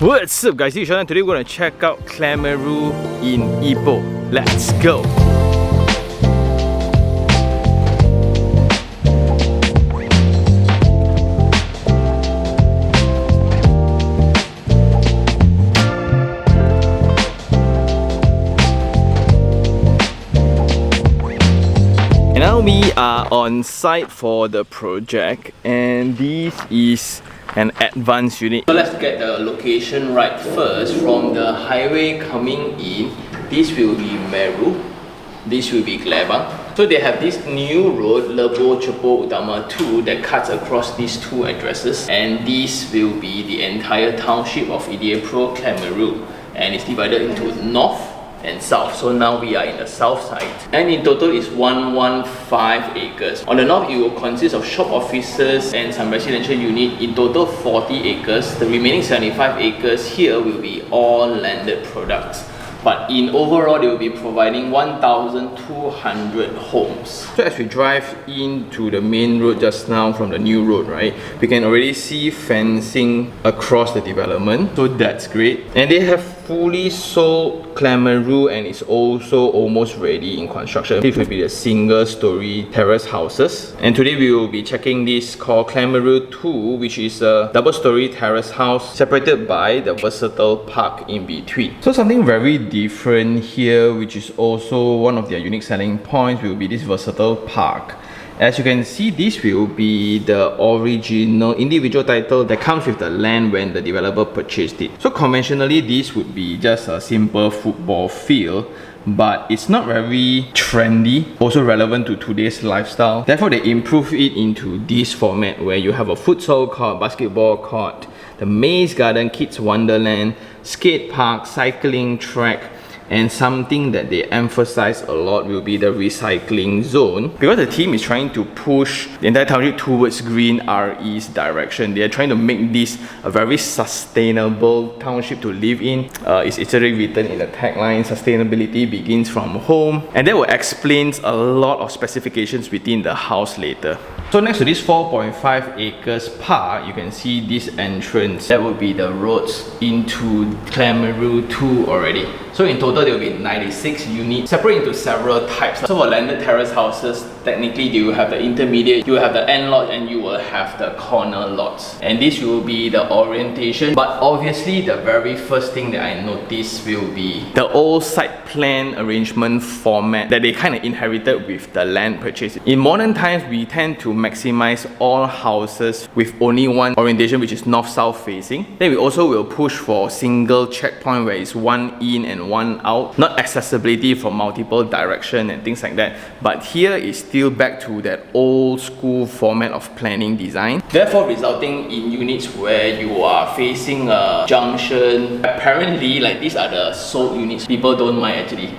What's up guys, it's Sean. Today we're going to check out Klemeru in Ipoh. Let's go! And now we are on site for the project, and this is an advanced unit. So let's get the location right first. From the highway coming in, this will be Meru, this will be Klebang. So they have this new road, Lebo Cepo Utama 2, that cuts across these two addresses, and this will be the entire township of Eadepro Klemeru, and it's divided into north and south. So now we are in the south side, and in total is 115 acres. On the north, it will consist of shop offices and some residential unit. In total 40 acres. The remaining 75 acres here will be all landed products, but in overall they will be providing 1,200 homes. So as we drive into the main road just now from the new road, right, we can already see fencing across the development, so that's great. And they have fully sold Klemeru, and it's also almost ready in construction. This will be the single story terrace houses, and today we will be checking this called Klemeru 2, which is a double story terrace house separated by the versatile park in between. So something very different here, which is also one of their unique selling points, will be this versatile park. As you can see, this will be the original individual title that comes with the land when the developer purchased it. So conventionally, this would be just a simple football field, but it's not very trendy, also relevant to today's lifestyle. Therefore, they improve it into this format where you have a futsal court, basketball court, the maze garden, kids wonderland, skate park, cycling track, and something that they emphasize a lot will be the recycling zone, because the team is trying to push the entire township towards green RE's direction. They are trying to make this a very sustainable township to live in. It's literally written in the tagline, sustainability begins from home, and that will explain a lot of specifications within the house later. So next to this 4.5 acres park, you can see this entrance. That will be the roads into Klemeru 2 already. So in total, there will be 96 units, separated into several types. So for landed terrace houses, technically you will have the intermediate, you will have the end lot, and you will have the corner lots. And this will be the orientation. But obviously, the very first thing that I noticed will be the old site plan arrangement format that they kind of inherited with the land purchase. In modern times, we tend to maximize all houses with only one orientation, which is north-south facing. Then we also will push for single checkpoint where it's one in and one out, not accessibility from multiple direction and things like that. But here is still back to that old school format of planning design, therefore resulting in units where you are facing a junction. Apparently, like, these are the sold units. People don't mind actually.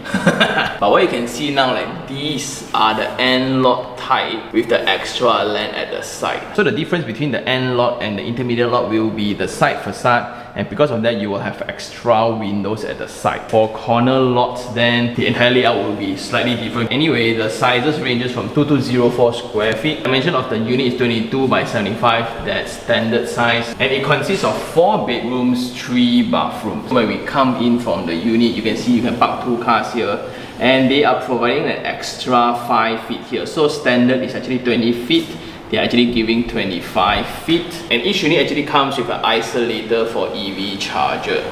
But what you can see now, like, these are the end lot type with the extra land at the side. So the difference between the end lot and the intermediate lot will be the side facade, and because of that, you will have extra windows at the side. For corner lots, then the entire layout will be slightly different. Anyway, the sizes ranges from 2204 square feet. Dimension of the unit is 22 by 75, that's standard size, and it consists of 4 bedrooms, 3 bathrooms. When we come in from the unit, you can see you can park 2 cars here, and they are providing an extra 5 feet here. So standard is actually 20 feet. They're actually giving 25 feet, and each unit actually comes with an isolator for EV charger.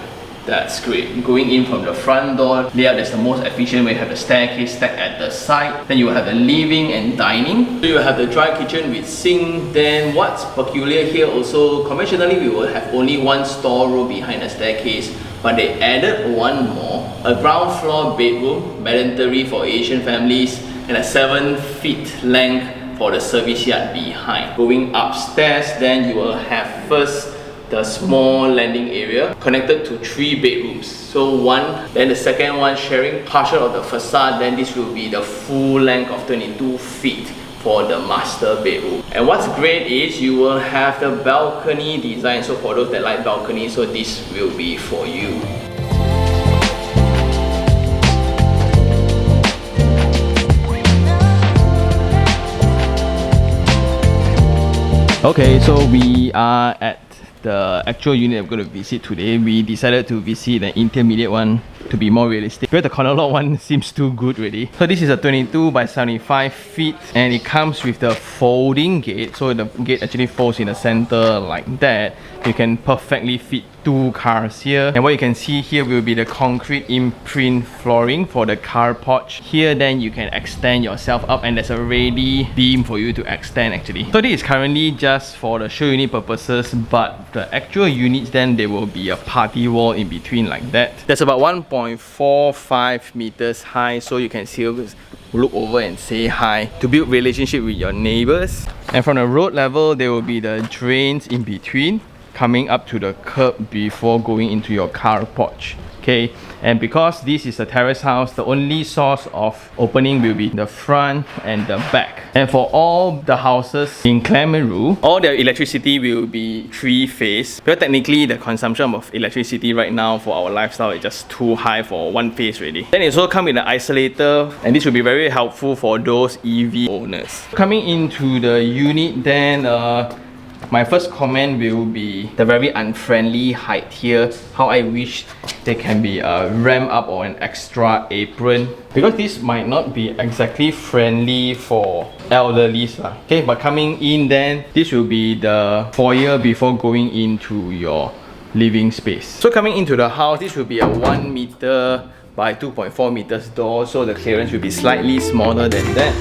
That's great. Going in from the front door layout, that's the most efficient way. You have the staircase stacked at the side. Then you will have the living and dining. So you will have the dry kitchen with sink. Then what's peculiar here also, conventionally we will have only one storeroom behind the staircase, but they added one more, a ground floor bedroom, mandatory for Asian families, and a 7 feet length for the service yard behind. Going upstairs, then you will have first the small landing area connected to 3 bedrooms. So one, then the second one sharing partial of the facade, then this will be the full length of 22 feet for the master bedroom. And what's great is you will have the balcony design. So for those that like balcony, so this will be for you. Okay, so we are at the actual unit I'm going to visit today. We decided to visit the intermediate one to be more realistic, because the corner lot one seems too good really. So this is a 22 by 75 feet and it comes with the folding gate. So the gate actually folds in the center like that. You can perfectly fit 2 cars here, and what you can see here will be the concrete imprint flooring for the car porch. Here then you can extend yourself up, and there's a ready beam for you to extend actually. So this is currently just for the show unit purposes, but the actual units then there will be a party wall in between like that. That's about 1.45 meters high, so you can still look over and say hi to build relationship with your neighbors. And from the road level there will be the drains in between coming up to the curb before going into your car porch. Okay, and because this is a terrace house, the only source of opening will be the front and the back. And for all the houses in Klemeru, all their electricity will be 3-phase, because technically the consumption of electricity right now for our lifestyle is just too high for 1-phase really. Then it also comes with an isolator, and this will be very helpful for those EV owners. Coming into the unit then, my first comment will be the very unfriendly height here. How I wish there can be a ramp up or an extra apron, because this might not be exactly friendly for elderlies. Okay, but coming in then, this will be the foyer before going into your living space. So coming into the house, this will be a 1 meter by 2.4 meters door, so the clearance will be slightly smaller than that.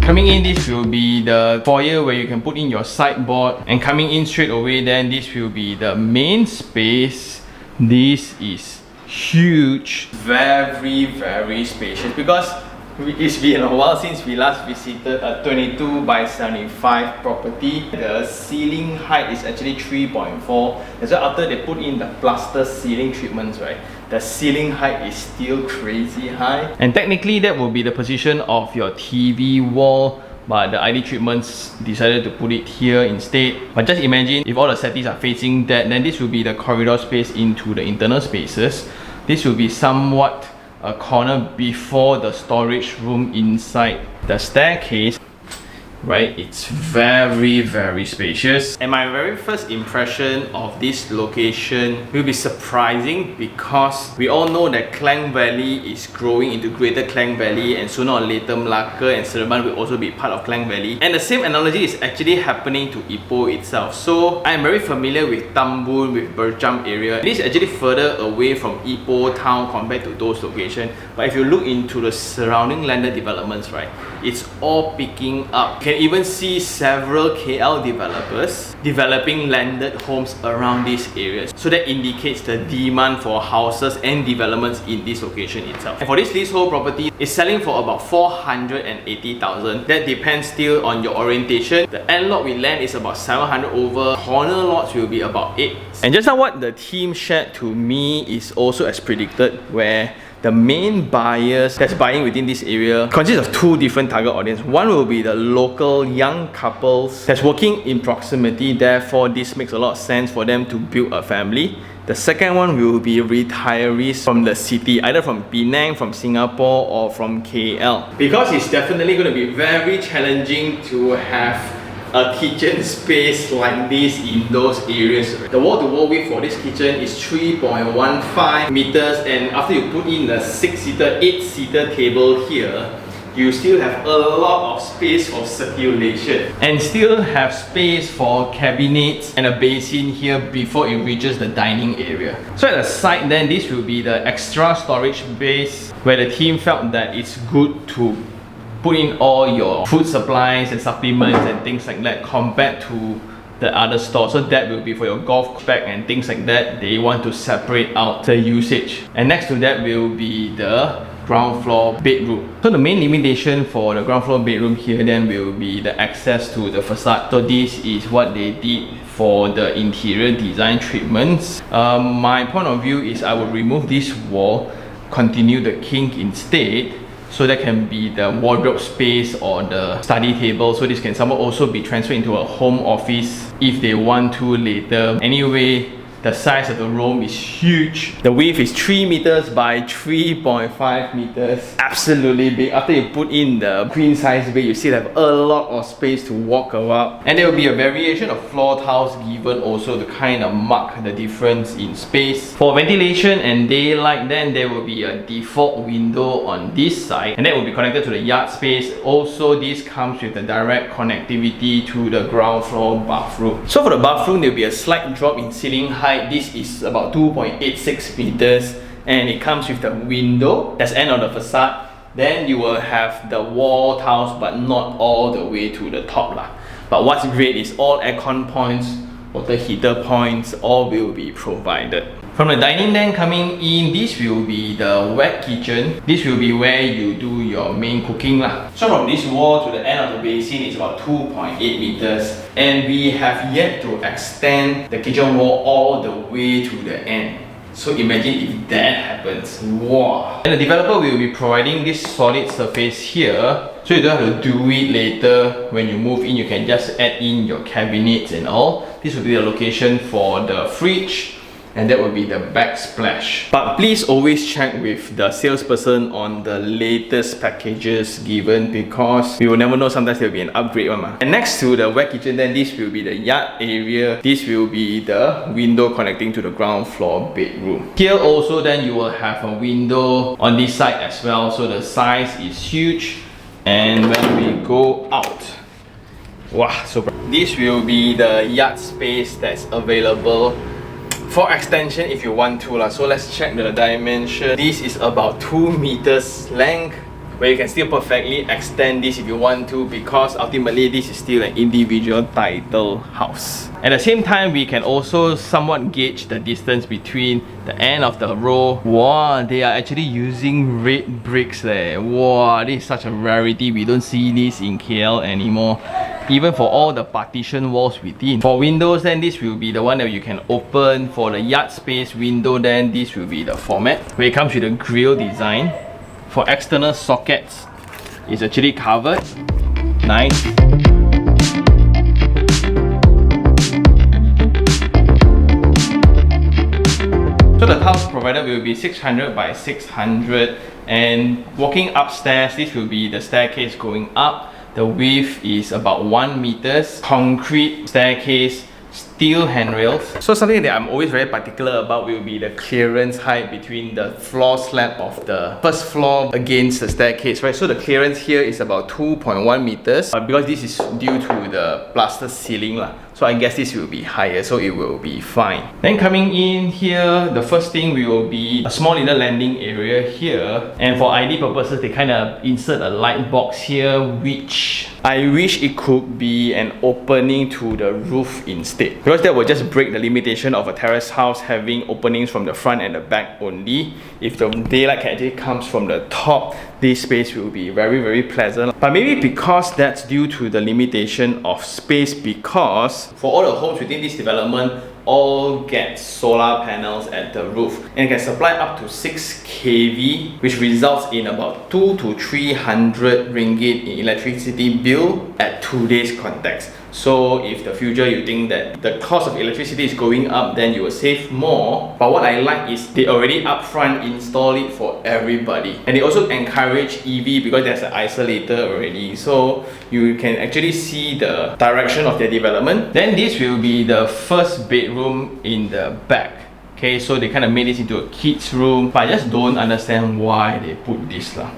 Coming in, this will be the foyer where you can put in your sideboard, and coming in straight away then, this will be the main space. This is huge, very spacious, because it's been a while since we last visited a 22 by 75 property. The ceiling height is actually 3.4, and so after they put in the plaster ceiling treatments, right, the ceiling height is still crazy high. And technically that will be the position of your TV wall, but the ID treatments decided to put it here instead. But just imagine if all the settings are facing that, then this will be the corridor space into the internal spaces. This will be somewhat a corner before the storage room inside the staircase. Right, it's very spacious. And my very first impression of this location will be surprising, because we all know that Klang Valley is growing into Greater Klang Valley, and sooner or later Melaka and Seremban will also be part of Klang Valley. And the same analogy is actually happening to Ipoh itself. So I'm very familiar with Tambun, with Berjam area. This is actually further away from Ipoh town compared to those locations. But if you look into the surrounding landed developments, right, it's all picking up. You can even see several KL developers developing landed homes around these areas. So that indicates the demand for houses and developments in this location itself. And for this leasehold property, it's selling for about 480,000. That depends still on your orientation. The end lot with land is about 700 over. Corner lots will be about 8. And just now what the team shared to me is also as predicted, where the main buyers that's buying within this area consists of 2 different target audience. One will be the local young couples that's working in proximity, therefore this makes a lot of sense for them to build a family. The second one will be retirees from the city, either from Penang, from Singapore, or from KL. Because it's definitely going to be very challenging to have a kitchen space like this in those areas. The wall-to-wall width for this kitchen is 3.15 meters, and after you put in the 6-seater, 8-seater table here, you still have a lot of space for circulation, and still have space for cabinets and a basin here before it reaches the dining area. So at the side then, this will be the extra storage base, where the team felt that it's good to put in all your food supplies and supplements and things like that, compared to the other store. So that will be for your golf bag and things like that. They want to separate out the usage. And next to that will be the ground floor bedroom. So the main limitation for the ground floor bedroom here then will be the access to the facade. So this is what they did for the interior design treatments. My point of view is I will remove this wall, continue the kink instead, so that can be the wardrobe space or the study table. So this can somewhat also be transferred into a home office if they want to later. Anyway, The size of the room is huge. The width is 3 meters by 3.5 meters. Absolutely big. After you put in the queen size bed, you still have a lot of space to walk around. And there will be a variation of floor tiles given also to kind of mark the difference in space. For ventilation and daylight, then there will be a default window on this side, and that will be connected to the yard space. Also, this comes with the direct connectivity to the ground floor bathroom. So for the bathroom, there will be a slight drop in ceiling height. This is about 2.86 meters, and it comes with the window that's end of the facade. Then you will have the wall tiles, but not all the way to the top lah. But what's great is all aircon points, water heater points, all will be provided. From the dining then coming in, this will be the wet kitchen. This will be where you do your main cooking lah. So from this wall to the end of the basin is about 2.8 meters, and we have yet to extend the kitchen wall all the way to the end. So imagine if that happens. Wow! And the developer will be providing this solid surface here, so you don't have to do it later. When you move in, you can just add in your cabinets and all. This will be the location for the fridge, and that will be the backsplash. But please always check with the salesperson on the latest packages given, because we will never know, sometimes there will be an upgrade one. And next to the wet kitchen, then this will be the yard area. This will be the window connecting to the ground floor bedroom. Here also then you will have a window on this side as well, so the size is huge. And when we go out, wow, so this will be the yard space that's available for extension if you want to lah. So let's check the dimension. This is about 2 meters length, where you can still perfectly extend this if you want to, because ultimately this is still an individual title house. At the same time, we can also somewhat gauge the distance between the end of the row. Wow, they are actually using red bricks there. Wow, this is such a rarity. We don't see this in KL anymore, even for all the partition walls within. For windows, then this will be the one that you can open. For the yard space window, then this will be the format, where it comes with a grille design. For external sockets, it's actually covered. Nice. So the tiles provided will be 600 by 600, and walking upstairs, this will be the staircase going up. The width is about 1 meters, concrete staircase, steel handrails. So something that I'm always very particular about will be the clearance height between the floor slab of the first floor against the staircase, right? So the clearance here is about 2.1 meters, because this is due to the plaster ceiling lah. So I guess this will be higher, so it will be fine. Then coming in here, the first thing will be a small little landing area here, and for ID purposes, they kind of insert a light box here, which I wish it could be an opening to the roof instead, because that will just break the limitation of a terrace house having openings from the front and the back only. If the daylight can actually comes from the top, this space will be very pleasant. But maybe because that's due to the limitation of space, because for all the homes within this development all get solar panels at the roof, and can supply up to 6 kV, which results in about 200 to 300 ringgit in electricity bill at today's context. So if the future you think that the cost of electricity is going up, then you will save more. But what I like is they already upfront install it for everybody, and they also encourage EV because there's an isolator already, so you can actually see the direction of their development. Then this will be the first bedroom in the back. Okay, so they kind of made this into a kids room, but I just don't understand why they put this lah.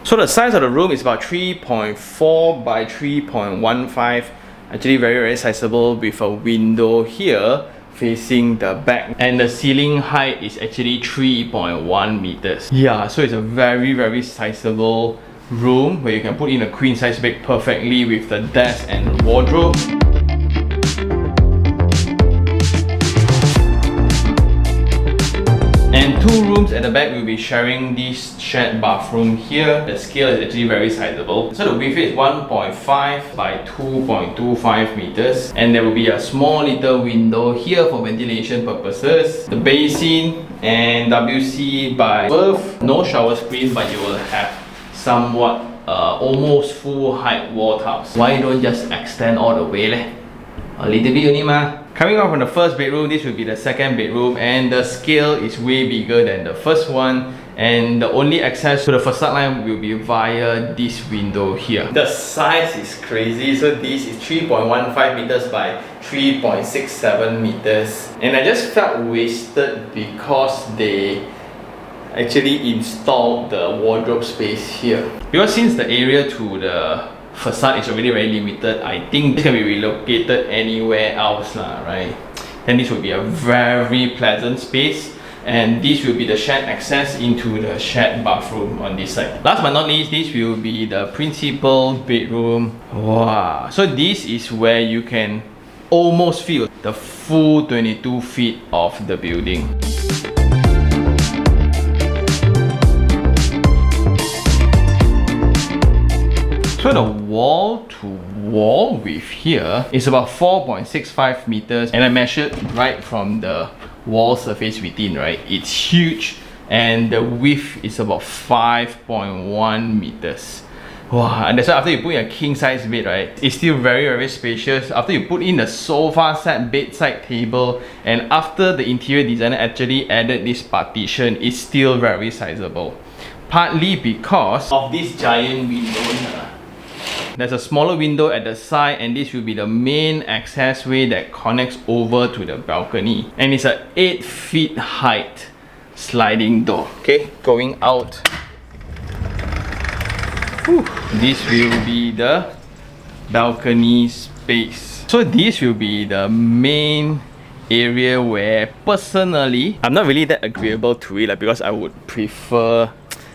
So the size of the room is about 3.4 by 3.15. Actually very sizable, with a window here facing the back, and the ceiling height is actually 3.1 meters. Yeah, so it's a very sizable room where you can put in a queen size bed perfectly with the desk and wardrobe. And 2 rooms at the back will be sharing this shared bathroom here. The scale is actually very sizable. So the width is 1.5 by 2.25 meters. And there will be a small little window here for ventilation purposes. The basin and WC by above. No shower screen, but you will have somewhat almost full height wall tiles. Why don't just extend all the way leh? A little bit only ma. Coming out from the first bedroom, this will be the second bedroom, and the scale is way bigger than the first one. And the only access to the facade line will be via this window here. The size is crazy. So this is 3.15 meters by 3.67 meters. And I just felt wasted because they actually installed the wardrobe space here. Because since the area to the facade is already very limited, I think this can be relocated anywhere else lah, right? Then this will be a very pleasant space. And this will be the shared access into the shared bathroom on this side. Last but not least, this will be the principal bedroom. Wow! So this is where you can almost feel the full 22 feet of the building. So the wall to wall width here is about 4.65 meters, and I measured right from the wall surface within, right? It's huge, and the width is about 5.1 meters. Wow, and that's why after you put in a king size bed, right, it's still very spacious. After you put in the sofa set, bedside table, and after the interior designer actually added this partition, it's still very sizable. Partly because of this giant window. There's a smaller window at the side, and this will be the main access way that connects over to the balcony. And it's an 8 feet height sliding door. Okay, going out. Whew. This will be the balcony space. So this will be the main area where personally, I'm not really that agreeable to it because I would prefer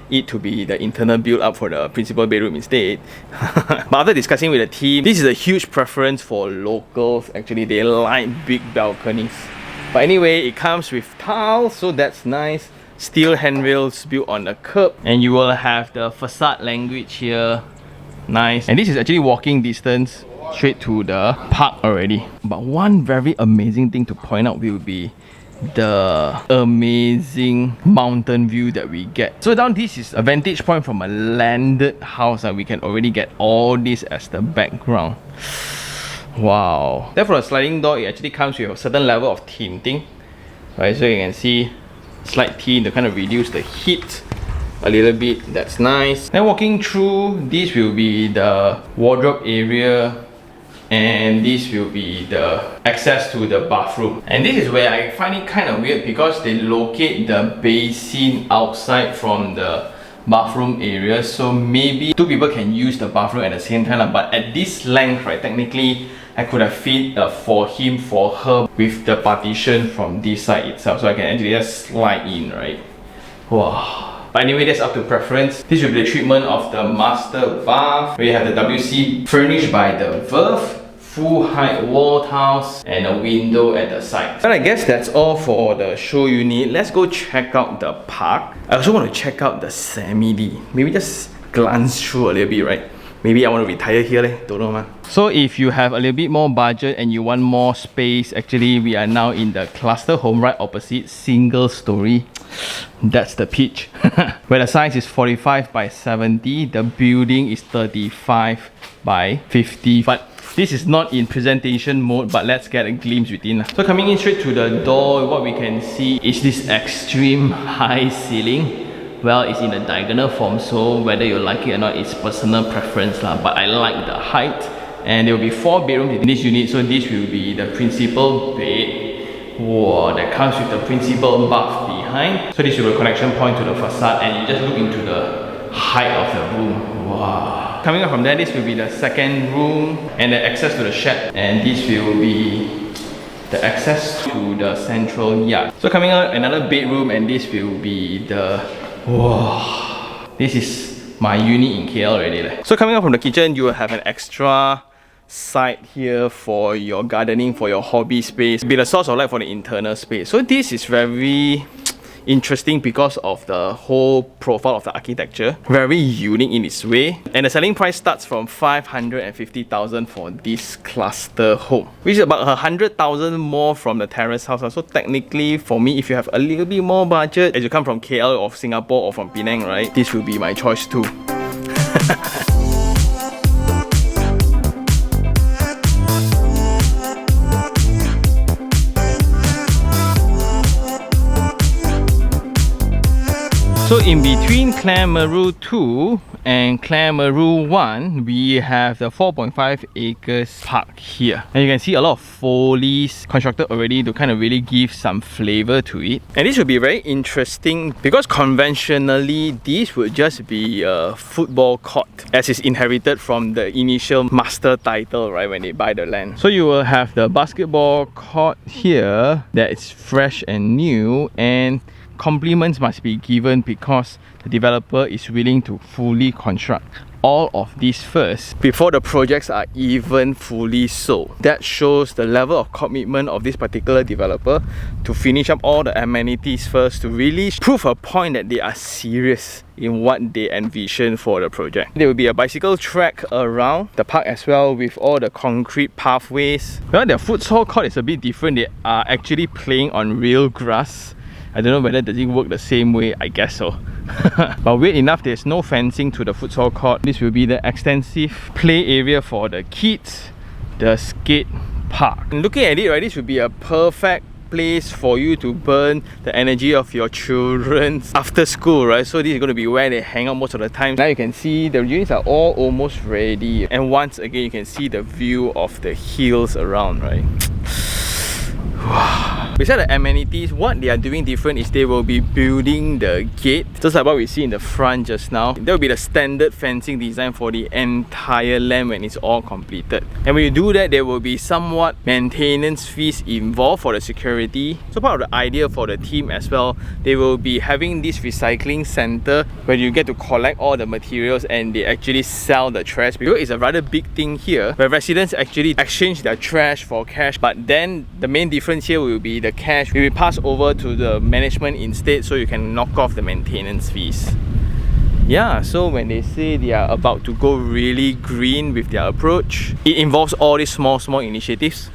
it to be the internal build up for the principal bedroom instead. But after discussing with the team, this is a huge preference for locals. Actually, they like big balconies. But anyway, it comes with tiles, so that's nice. Steel handrails built on the curb, and you will have the facade language here. Nice. And this is actually walking distance straight to the park already. But one very amazing thing to point out will be the amazing mountain view that we get. So down this is a vantage point from a landed house, and we can already get all this as the background. Wow. Then for the sliding door, it actually comes with a certain level of tinting, right? So you can see slight tint to kind of reduce the heat a little bit. That's nice. Then walking through, this will be the wardrobe area, and this will be the access to the bathroom. And this is where I find it kind of weird because they locate the basin outside from the bathroom area, so maybe two people can use the bathroom at the same time. But at this length, right, technically I could have fit for him, for her, with the partition from this side itself, so I can actually just slide in, right? Wow. But anyway, that's up to preference. This will be the treatment of the master bath. We have the WC furnished by the Verve, full height wall tiles, and a window at the side. But I guess that's all for the show unit. Let's go check out the park. I also want to check out the semi-D. Maybe just glance through a little bit, right? Maybe I want to retire here, don't know man. So if you have a little bit more budget and you want more space, actually we are now in the cluster home right opposite, single story. That's the pitch. Where the size is 45 by 70, the building is 35 by 50. But this is not in presentation mode, but let's get a glimpse within. So coming in straight to the door, what we can see is this extreme high ceiling. Well, it's in a diagonal form, so whether you like it or not, it's personal preference lah. But I like the height, and there will be 4 bedrooms in this unit. So this will be the principal bed. Wow, that comes with the principal bath behind. So this will be a connection point to the facade, and you just look into the height of the room. Wow. Coming up from there, this will be the second room and the access to the shed, and this will be the access to the central yard. So coming out, another bedroom, and this will be the wow. This is my unit in KL already. So coming up from the kitchen, you will have an extra side here for your gardening, for your hobby space. Be the source of light for the internal space. So this is very interesting because of the whole profile of the architecture. Very unique in its way. And the selling price starts from 550,000 for this cluster home, which is about 100,000 more from the terrace house. So technically, for me, if you have a little bit more budget, as you come from KL or Singapore or from Penang, right, this will be my choice too. So in between Klemeru 2 and Klemeru 1, we have the 4.5 acres park here. And you can see a lot of foliage constructed already to kind of really give some flavor to it. And this will be very interesting because conventionally, this would just be a football court as is inherited from the initial master title, right, when they buy the land. So you will have the basketball court here that is fresh and new, and compliments must be given because the developer is willing to fully construct all of these first before the projects are even fully sold. That shows the level of commitment of this particular developer to finish up all the amenities first to really prove a point that they are serious in what they envision for the project. There will be a bicycle track around the park as well with all the concrete pathways. Well, their futsal court is a bit different. They are actually playing on real grass. I don't know whether does it work the same way, I guess so. But weird enough, there's no fencing to the futsal court. This will be the extensive play area for the kids, the skate park. And looking at it, right, this would be a perfect place for you to burn the energy of your children after school, right? So this is going to be where they hang out most of the time. Now you can see the units are all almost ready, and once again you can see the view of the hills around, right? Besides the amenities, what they are doing different is they will be building the gate, just like what we see in the front just now. There will be the standard fencing design for the entire land when it's all completed. And when you do that, there will be somewhat maintenance fees involved for the security. So part of the idea for the team as well, they will be having this recycling center where you get to collect all the materials and they actually sell the trash. Because it's a rather big thing here where residents actually exchange their trash for cash, but then the main difference here will be the cash will be passed over to the management instead, so you can knock off the maintenance fees. Yeah, so when they say they are about to go really green with their approach, it involves all these small initiatives.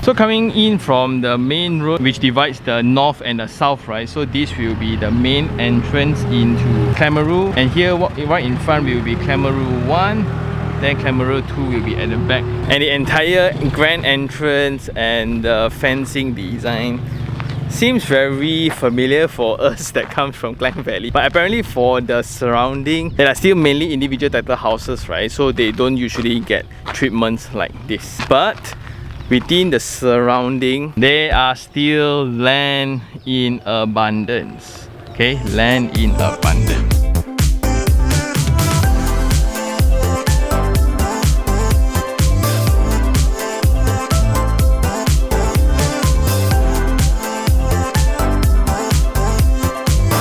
So coming in from the main road which divides the north and the south, right? So this will be the main entrance into Klemeru, and here right in front will be Klemeru 1. Then Klemeru 2 will be at the back. And the entire grand entrance and the fencing design seems very familiar for us that comes from Klang Valley. But apparently for the surrounding, there are still mainly individual title houses, right? So they don't usually get treatments like this. But within the surrounding, there are still land in abundance. Okay, land in abundance.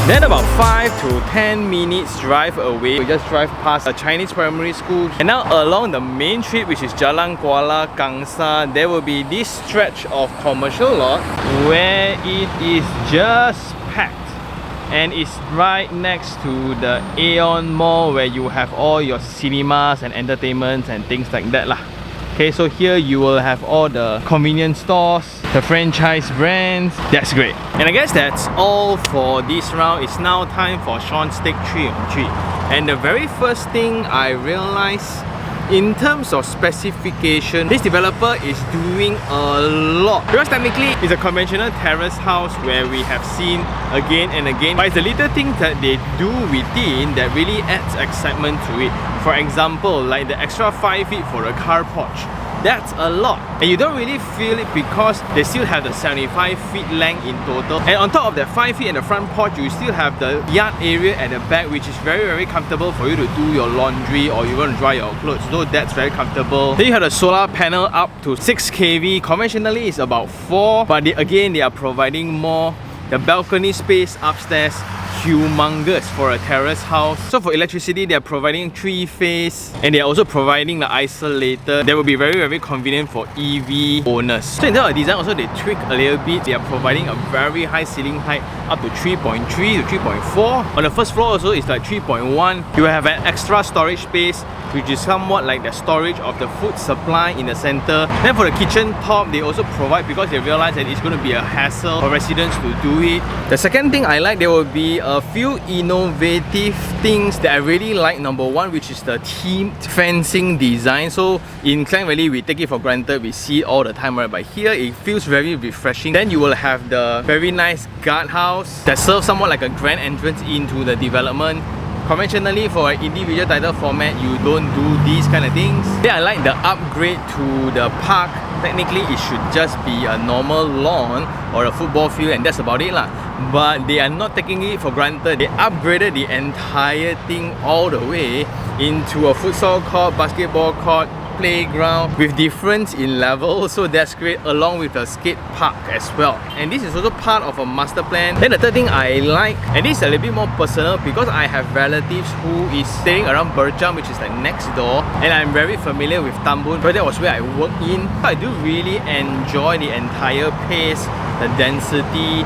Then about 5 to 10 minutes drive away, we just drive past a Chinese primary school. And now along the main street, which is Jalan Kuala Kangsar, there will be this stretch of commercial lot where it is just packed. And it's right next to the Aeon Mall where you have all your cinemas and entertainments and things like that lah. Okay, so here you will have all the convenience stores, the franchise brands. That's great. And I guess that's all for this round. It's now time for Sean's Take 3 on 3. And the very first thing I realized, in terms of specification, this developer is doing a lot. Because technically, it's a conventional terrace house where we have seen again and again. But it's the little things that they do within that really adds excitement to it. For example, like the extra 5 feet for a car porch. That's a lot. And you don't really feel it because they still have the 75 feet length in total. And on top of that 5 feet in the front porch, you still have the yard area at the back, which is very comfortable for you to do your laundry or you want to dry your clothes. So that's very comfortable. Then you have the solar panel up to 6 kV. Conventionally, it's about 4. But again, they are providing more. The balcony space upstairs, humongous for a terrace house. So for electricity, they are providing 3-phase, and they are also providing the isolator that will be very convenient for EV owners. So in terms of design, also they tweak a little bit. They are providing a very high ceiling height up to 3.3 to 3.4. On the first floor also it's like 3.1. You will have an extra storage space, which is somewhat like the storage of the food supply in the center. Then for the kitchen top, they also provide, because they realize that it's going to be a hassle for residents to do it. The second thing I like, there will be a few innovative things that I really like. Number one, which is the themed fencing design. So in Klang Valley, we take it for granted, we see it all the time, right? But here it feels very refreshing. Then you will have the very nice guardhouse that serves somewhat like a grand entrance into the development. Conventionally, for an individual title format, you don't do these kind of things. Then I like the upgrade to the park. Technically, it should just be a normal lawn or a football field, and that's about it lah. But they are not taking it for granted. They upgraded the entire thing all the way into a futsal court, basketball court, playground with difference in level, so that's great, along with the skate park as well. And this is also part of a master plan. Then the third thing I like, and this is a little bit more personal because I have relatives who is staying around Berjam, which is like next door, and I'm very familiar with Tambun because that was where I worked in. I do really enjoy the entire pace, the density,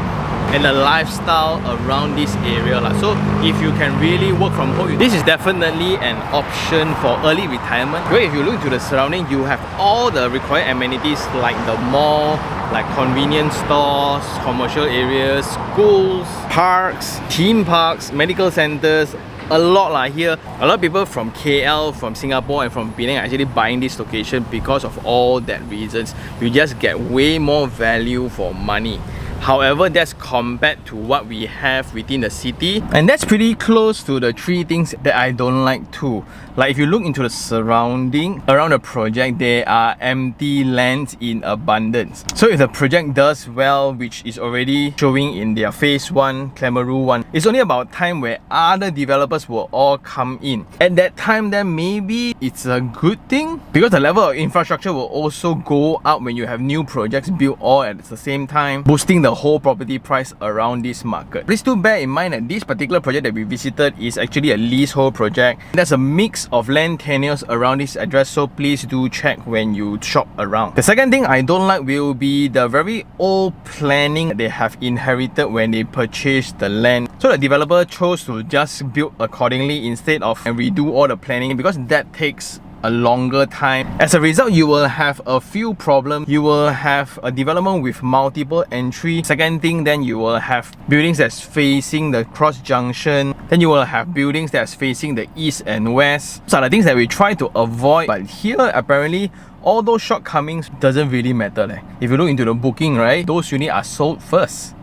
and the lifestyle around this area lah. So if you can really work from home, this is definitely an option for early retirement. Where if you look into the surrounding, you have all the required amenities like the mall, like convenience stores, commercial areas, schools, parks, theme parks, medical centers. A lot lah here. A lot of people from KL, from Singapore and from Penang are actually buying this location because of all that reasons. You just get way more value for money. However, that's compared to what we have within the city, and that's pretty close to the three things that I don't like too. Like if you look into the surrounding around the project, there are empty lands in abundance. So if the project does well, which is already showing in their phase 1, Klemeru 1, it's only about time where other developers will all come in. At that time, then maybe it's a good thing because the level of infrastructure will also go up when you have new projects built all at the same time, boosting the whole property price around this market. Please do bear in mind that this particular project that we visited is actually a leasehold project. There's a mix of land tenures around this address, so please do check when you shop around. The second thing I don't like will be the very old planning they have inherited when they purchased the land. So the developer chose to just build accordingly instead of redo all the planning, because that takes a longer time. As a result, you will have a few problems. You will have a development with multiple entry. Second thing, then you will have buildings that's facing the cross junction. Then you will have buildings that's facing the east and west. So the things that we try to avoid, but here apparently all those shortcomings doesn't really matter leh. If you look into the booking, right, those units are sold first.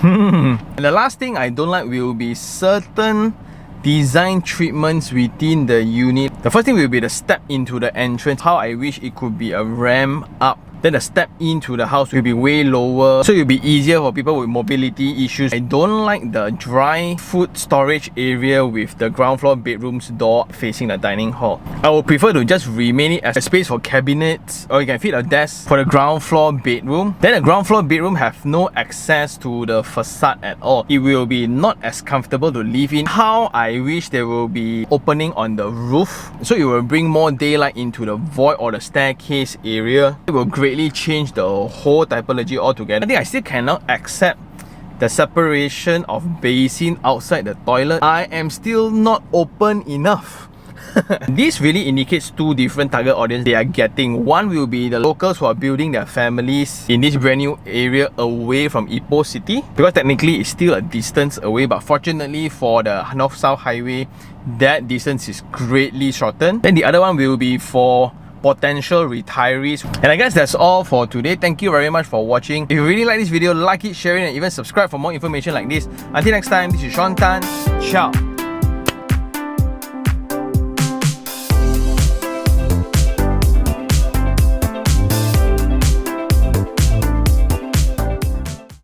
And the last thing I don't like will be certain design treatments within the unit. The first thing will be the step into the entrance. How I wish it could be a ramp up. Then the step into the house will be way lower, so it will be easier for people with mobility issues. I don't like the dry food storage area with the ground floor bedroom's door facing the dining hall. I would prefer to just remain it as a space for cabinets, or you can fit a desk for the ground floor bedroom. Then the ground floor bedroom have no access to the facade at all. It will be not as comfortable to live in. How I wish there will be opening on the roof, so it will bring more daylight into the void or the staircase area. It will greatly change the whole typology altogether. I think I still cannot accept the separation of basin outside the toilet. I am still not open enough. This really indicates two different target audience they are getting. One will be the locals who are building their families in this brand new area away from Ipoh city, because technically it's still a distance away, but fortunately for the north-south highway, that distance is greatly shortened. Then the other one will be for potential retirees. And I guess that's all for today. Thank you very much for watching. If you really like this video, like it, share it, and even subscribe for more information like this. Until next time, this is Sean Tan. Ciao.